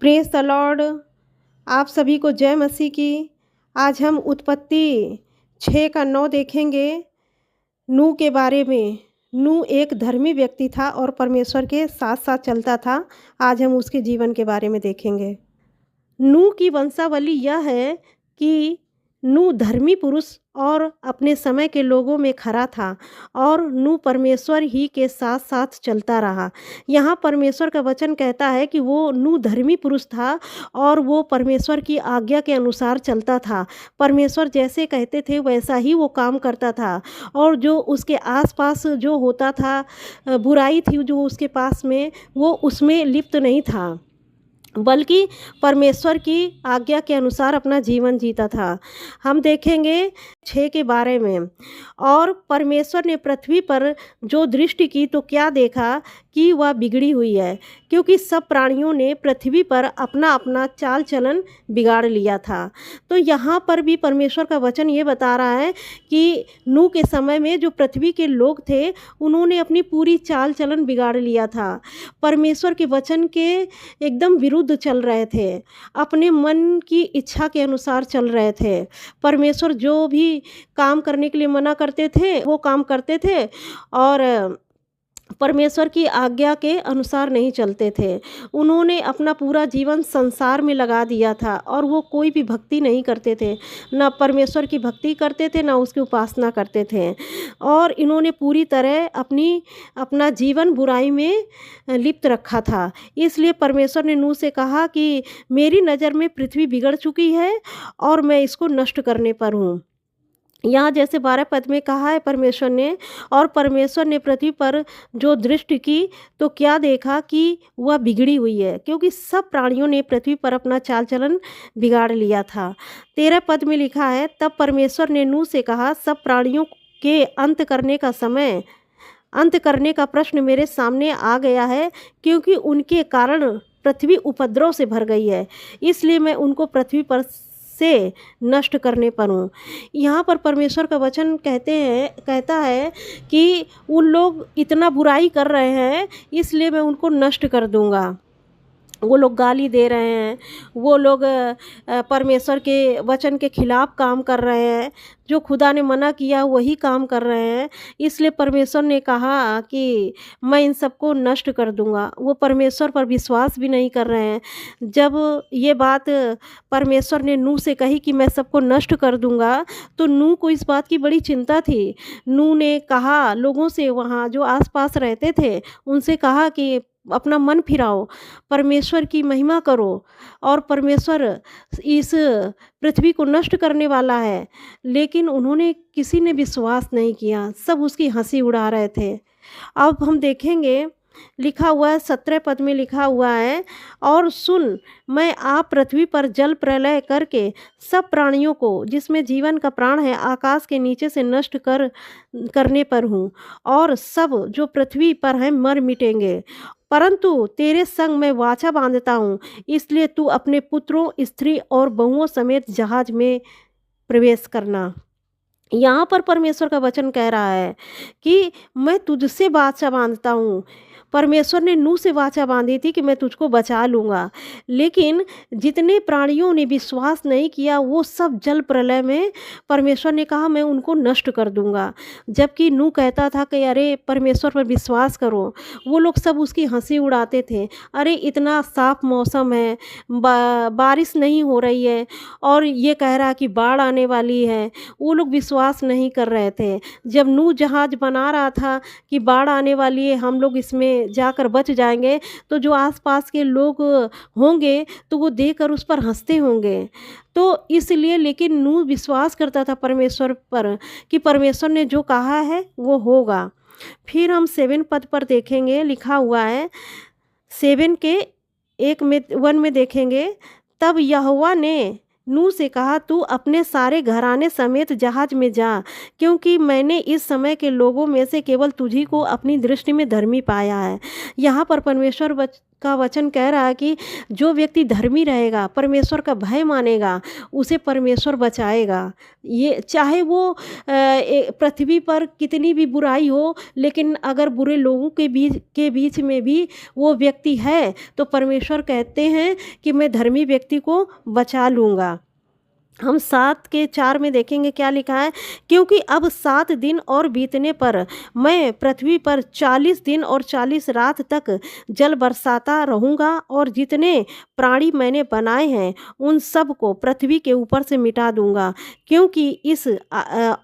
Praise the Lord. आप सभी को जय मसीह की। आज हम उत्पत्ति 6 का 9 देखेंगे। नूह के बारे में। नूह एक धर्मी व्यक्ति था और परमेश्वर के साथ-साथ चलता था। आज हम उसके जीवन के बारे में देखेंगे। नूह की वंशावली यह है कि नूह धर्मी पुरुष और अपने समय के लोगों में खरा था और नूह परमेश्वर ही के साथ-साथ चलता रहा। यहाँ परमेश्वर का वचन कहता है कि वो नूह धर्मी पुरुष था और वो परमेश्वर की आज्ञा के अनुसार चलता था। परमेश्वर जैसे कहते थे वैसा ही वो काम करता था और जो उसके आस-पास जो होता था बुराई थी जो उसके पास में, वो उसमें लिप्त नहीं था, बल्कि परमेश्वर की आज्ञा के अनुसार अपना जीवन जीता था। हम देखेंगे 6 के बारे में। और परमेश्वर ने पृथ्वी पर जो दृष्टि की तो क्या देखा कि वह बिगड़ी हुई है, क्योंकि सब प्राणियों ने पृथ्वी पर अपना अपना चाल चलन बिगाड़ लिया था। तो यहाँ पर भी परमेश्वर का वचन ये बता रहा है कि नूह के समय में जो पृथ्वी के लोग थे उन्होंने अपनी पूरी चाल चलन बिगाड़ लिया था। परमेश्वर के वचन के एकदम विरुद्ध चल रहे थे, अपने मन की इच्छा के अनुसार चल रहे थे। परमेश्वर जो भी काम करने के लिए मना करते थे वो काम करते थे और परमेश्वर की आज्ञा के अनुसार नहीं चलते थे। उन्होंने अपना पूरा जीवन संसार में लगा दिया था और वो कोई भी भक्ति नहीं करते थे, ना परमेश्वर की भक्ति करते थे, ना उसकी उपासना करते थे। और इन्होंने पूरी तरह अपना जीवन बुराई में लिप्त रखा था। इसलिए परमेश्वर ने नूह से कहा कि मेरी नज़र में पृथ्वी बिगड़ चुकी है और मैं इसको नष्ट करने पर हूँ। यहाँ जैसे 12 पद में कहा है परमेश्वर ने, और परमेश्वर ने पृथ्वी पर जो दृष्टि की तो क्या देखा कि वह बिगड़ी हुई है, क्योंकि सब प्राणियों ने पृथ्वी पर अपना चाल चलन बिगाड़ लिया था। 13 पद में लिखा है, तब परमेश्वर ने नूह से कहा, सब प्राणियों के अंत करने का प्रश्न मेरे सामने आ गया है, क्योंकि उनके कारण पृथ्वी उपद्रव से भर गई है, इसलिए मैं उनको पृथ्वी पर से नष्ट करने पर हूँ। यहाँ पर परमेश्वर का वचन कहता है कि उन लोग इतना बुराई कर रहे हैं इसलिए मैं उनको नष्ट कर दूँगा। वो लोग गाली दे रहे हैं, वो लोग परमेश्वर के वचन के खिलाफ़ काम कर रहे हैं, जो खुदा ने मना किया वही काम कर रहे हैं। इसलिए परमेश्वर ने कहा कि मैं इन सबको नष्ट कर दूंगा। वो परमेश्वर पर विश्वास भी नहीं कर रहे हैं। जब ये बात परमेश्वर ने नूह से कही कि मैं सबको नष्ट कर दूंगा, तो नूह को इस बात की बड़ी चिंता थी। नूह ने कहा लोगों से, वहाँ जो आसपास रहते थे उनसे कहा कि अपना मन फिराओ, परमेश्वर की महिमा करो, और परमेश्वर इस पृथ्वी को नष्ट करने वाला है। लेकिन उन्होंने किसी ने विश्वास नहीं किया, सब उसकी हंसी उड़ा रहे थे। अब हम देखेंगे लिखा हुआ है 17 पद में लिखा हुआ है, और सुन, मैं आप पृथ्वी पर जल प्रलय करके सब प्राणियों को जिसमें जीवन का प्राण है आकाश के नीचे से नष्ट करने पर हूँ, और सब जो पृथ्वी पर हैं मर मिटेंगे। परंतु तेरे संग मैं वाचा बांधता हूँ, इसलिए तू अपने पुत्रों, स्त्री और बहुओं समेत जहाज में प्रवेश करना। यहाँ पर परमेश्वर का वचन कह रहा है कि मैं तुझसे वाचा बांधता हूँ। परमेश्वर ने नूह से वाचा बांधी थी कि मैं तुझको बचा लूँगा, लेकिन जितने प्राणियों ने विश्वास नहीं किया वो सब जल प्रलय में परमेश्वर ने कहा मैं उनको नष्ट कर दूँगा। जबकि नूह कहता था कि अरे परमेश्वर पर विश्वास करो, वो लोग सब उसकी हंसी उड़ाते थे। अरे इतना साफ मौसम है, बारिश नहीं हो रही है और ये कह रहा कि बाढ़ आने वाली है। वो लोग विश्वास नहीं कर रहे थे। जब नूह जहाज बना रहा था कि बाढ़ आने वाली है, हम लोग इसमें जाकर बच जाएंगे, तो जो आसपास के लोग होंगे तो वो देखकर उस पर हंसते होंगे। तो इसलिए लेकिन नूह विश्वास करता था परमेश्वर पर कि परमेश्वर ने जो कहा है वो होगा। फिर हम 7 पद पर देखेंगे, लिखा हुआ है 7 के 1 में देखेंगे, तब यहोवा ने नूह से कहा तू अपने सारे घराने समेत जहाज में जा, क्योंकि मैंने इस समय के लोगों में से केवल तुझी को अपनी दृष्टि में धर्मी पाया है। यहाँ पर परमेश्वर का वचन कह रहा है कि जो व्यक्ति धर्मी रहेगा, परमेश्वर का भय मानेगा, उसे परमेश्वर बचाएगा। ये चाहे वो पृथ्वी पर कितनी भी बुराई हो, लेकिन अगर बुरे लोगों के बीच में भी वो व्यक्ति है, तो परमेश्वर कहते हैं कि मैं धर्मी व्यक्ति को बचा लूँगा। हम 7:4 में देखेंगे क्या लिखा है, क्योंकि अब 7 दिन और बीतने पर मैं पृथ्वी पर 40 दिन और 40 रात तक जल बरसाता रहूँगा और जितने प्राणी मैंने बनाए हैं उन सब को पृथ्वी के ऊपर से मिटा दूँगा। क्योंकि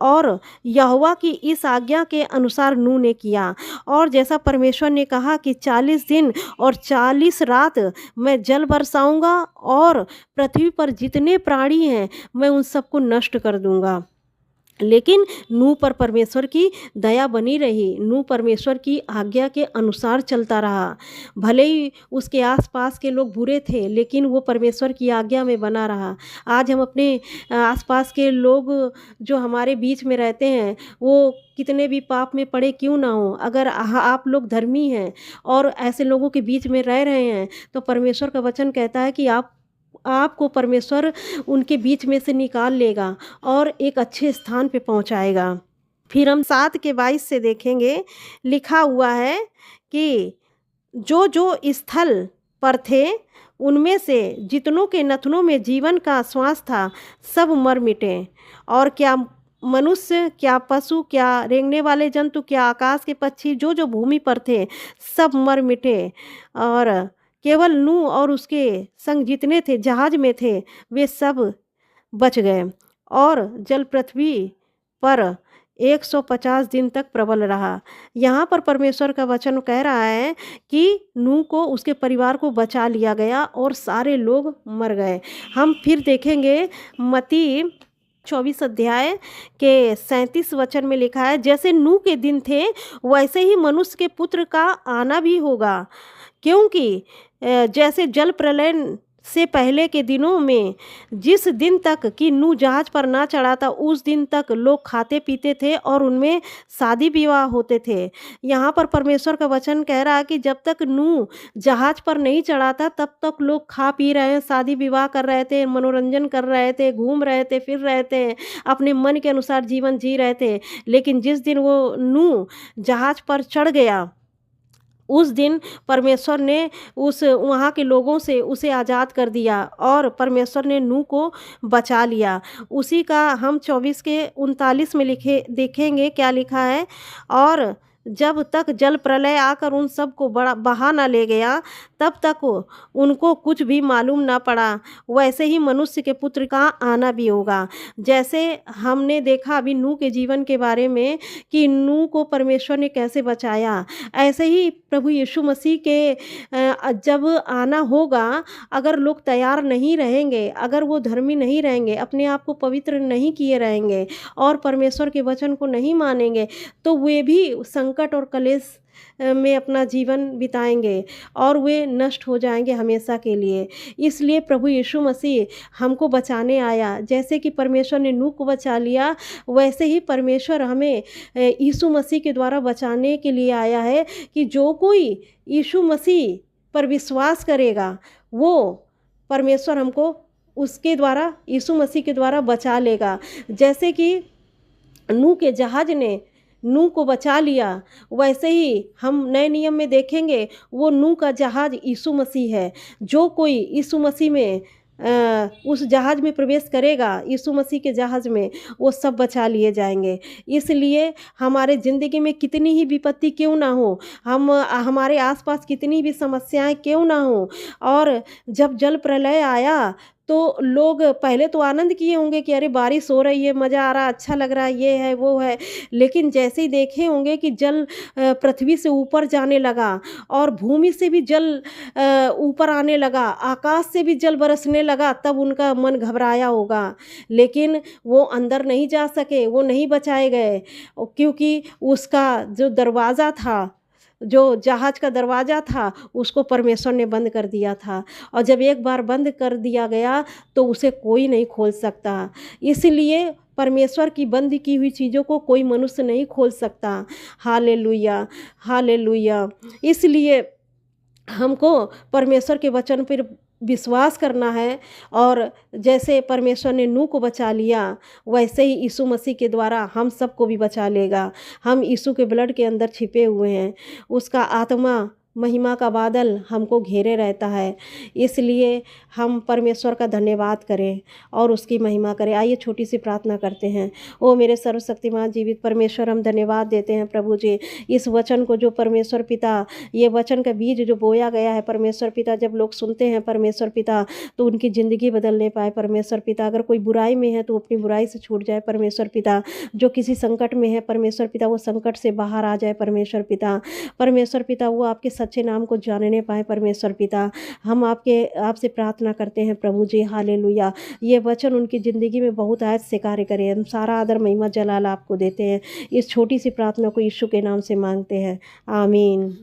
और यहोवा की इस आज्ञा के अनुसार नूह ने किया, और जैसा परमेश्वर ने कहा कि 40 दिन और 40 रात मैं जल बरसाऊँगा और पृथ्वी पर जितने प्राणी हैं मैं उन सबको नष्ट कर दूंगा। लेकिन नूह पर परमेश्वर की दया बनी रही। नूह परमेश्वर की आज्ञा के अनुसार चलता रहा। भले ही उसके आसपास के लोग बुरे थे, लेकिन वो परमेश्वर की आज्ञा में बना रहा। आज हम अपने आसपास के लोग जो हमारे बीच में रहते हैं, वो कितने भी पाप में पड़े क्यों ना हो, अगर आप लोग धर्मी हैं और ऐसे लोगों के बीच में रह रहे हैं, तो परमेश्वर का वचन कहता है कि आपको परमेश्वर उनके बीच में से निकाल लेगा और एक अच्छे स्थान पे पहुंचाएगा। फिर हम 7:22 से देखेंगे, लिखा हुआ है कि जो जो स्थल पर थे उनमें से जितनों के नथनों में जीवन का श्वास था सब मर मिटे, और क्या मनुष्य, क्या पशु, क्या रेंगने वाले जंतु, क्या आकाश के पक्षी, जो जो भूमि पर थे सब मर मिटे, और केवल नूह और उसके संग जितने थे जहाज में थे वे सब बच गए। और जल पृथ्वी पर 150 दिन तक प्रबल रहा। यहाँ पर परमेश्वर का वचन कह रहा है कि नूह को, उसके परिवार को बचा लिया गया और सारे लोग मर गए। हम फिर देखेंगे मत्ती 24 अध्याय के 37 वचन में लिखा है, जैसे नूह के दिन थे वैसे ही मनुष्य के पुत्र का आना भी होगा। क्योंकि जैसे जल प्रलय से पहले के दिनों में जिस दिन तक कि नूह जहाज पर ना चढ़ा था, उस दिन तक लोग खाते पीते थे और उनमें शादी विवाह होते थे। यहाँ पर परमेश्वर का वचन कह रहा है कि जब तक नूह जहाज पर नहीं चढ़ा था, तब तक लोग खा पी रहे हैं, शादी विवाह कर रहे थे, मनोरंजन कर रहे थे, घूम रहे थे, फिर रहे थे, अपने मन के अनुसार जीवन जी रहे थे। लेकिन जिस दिन वो नूह जहाज पर चढ़ गया, उस दिन परमेश्वर ने वहाँ के लोगों से उसे आज़ाद कर दिया और परमेश्वर ने नूह को बचा लिया। उसी का हम 24:39 में देखेंगे क्या लिखा है, और जब तक जल प्रलय आकर उन सबको बहा ना ले गया, तब तक उनको कुछ भी मालूम ना पड़ा। वैसे ही मनुष्य के पुत्र का आना भी होगा। जैसे हमने देखा अभी नूह के जीवन के बारे में कि नूह को परमेश्वर ने कैसे बचाया, ऐसे ही प्रभु यीशु मसीह के जब आना होगा, अगर लोग तैयार नहीं रहेंगे, अगर वो धर्मी नहीं रहेंगे, अपने आप को पवित्र नहीं किए रहेंगे और परमेश्वर के वचन को नहीं मानेंगे, तो वे भी संकट और कलेश में अपना जीवन बिताएंगे और वे नष्ट हो जाएंगे हमेशा के लिए। इसलिए प्रभु यीशु मसीह हमको बचाने आया। जैसे कि परमेश्वर ने नूह को बचा लिया, वैसे ही परमेश्वर हमें यीशु मसीह के द्वारा बचाने के लिए आया है कि जो कोई यीशु मसीह पर विश्वास करेगा, वो परमेश्वर हमको उसके द्वारा, यीशु मसीह के द्वारा बचा लेगा। जैसे कि नूह के जहाज ने नूह को बचा लिया, वैसे ही हम नए नियम में देखेंगे वो नूह का जहाज यीशु मसीह है। जो कोई यीशु मसीह में उस जहाज में प्रवेश करेगा, यीशु मसीह के जहाज में, वो सब बचा लिए जाएंगे। इसलिए हमारे ज़िंदगी में कितनी ही विपत्ति क्यों ना हो, हमारे आसपास कितनी भी समस्याएं क्यों ना हो, और जब जल प्रलय आया तो लोग पहले तो आनंद किए होंगे कि अरे बारिश हो रही है, मज़ा आ रहा, अच्छा लग रहा है, ये है वो है। लेकिन जैसे ही देखे होंगे कि जल पृथ्वी से ऊपर जाने लगा और भूमि से भी जल ऊपर आने लगा, आकाश से भी जल बरसने लगा, तब उनका मन घबराया होगा। लेकिन वो अंदर नहीं जा सके, वो नहीं बचाए गए, क्योंकि उसका जो दरवाज़ा था, जो जहाज का दरवाज़ा था, उसको परमेश्वर ने बंद कर दिया था। और जब एक बार बंद कर दिया गया तो उसे कोई नहीं खोल सकता। इसलिए परमेश्वर की बंद की हुई चीज़ों को कोई मनुष्य नहीं खोल सकता। Hallelujah, hallelujah. इसलिए हमको परमेश्वर के वचन पर विश्वास करना है और जैसे परमेश्वर ने नूह को बचा लिया वैसे ही यीशु मसीह के द्वारा हम सबको भी बचा लेगा। हम यीशु के ब्लड के अंदर छिपे हुए हैं, उसका आत्मा महिमा का बादल हमको घेरे रहता है, इसलिए हम परमेश्वर का धन्यवाद करें और उसकी महिमा करें। आइए छोटी सी प्रार्थना करते हैं। ओ मेरे सर्वशक्तिमान जीवित परमेश्वर, हम धन्यवाद देते हैं प्रभु जी, इस वचन को जो परमेश्वर पिता, ये वचन का बीज जो बोया गया है परमेश्वर पिता, जब लोग सुनते हैं परमेश्वर पिता तो उनकी ज़िंदगी बदलने पाए परमेश्वर पिता। अगर कोई बुराई में है तो अपनी बुराई से छूट जाए परमेश्वर पिता, जो किसी संकट में है परमेश्वर पिता वो संकट से बाहर आ जाए परमेश्वर पिता। परमेश्वर पिता वो आपके सच्चे नाम को जानने पाए परमेश्वर पिता। हम आपसे प्रार्थना करते हैं प्रभु जी, हालेलुया। ये वचन उनकी ज़िंदगी में बहुत आयत से कार्य करे। हम सारा आदर महिमा जलाल आपको देते हैं। इस छोटी सी प्रार्थना को यीशु के नाम से मांगते हैं, आमीन।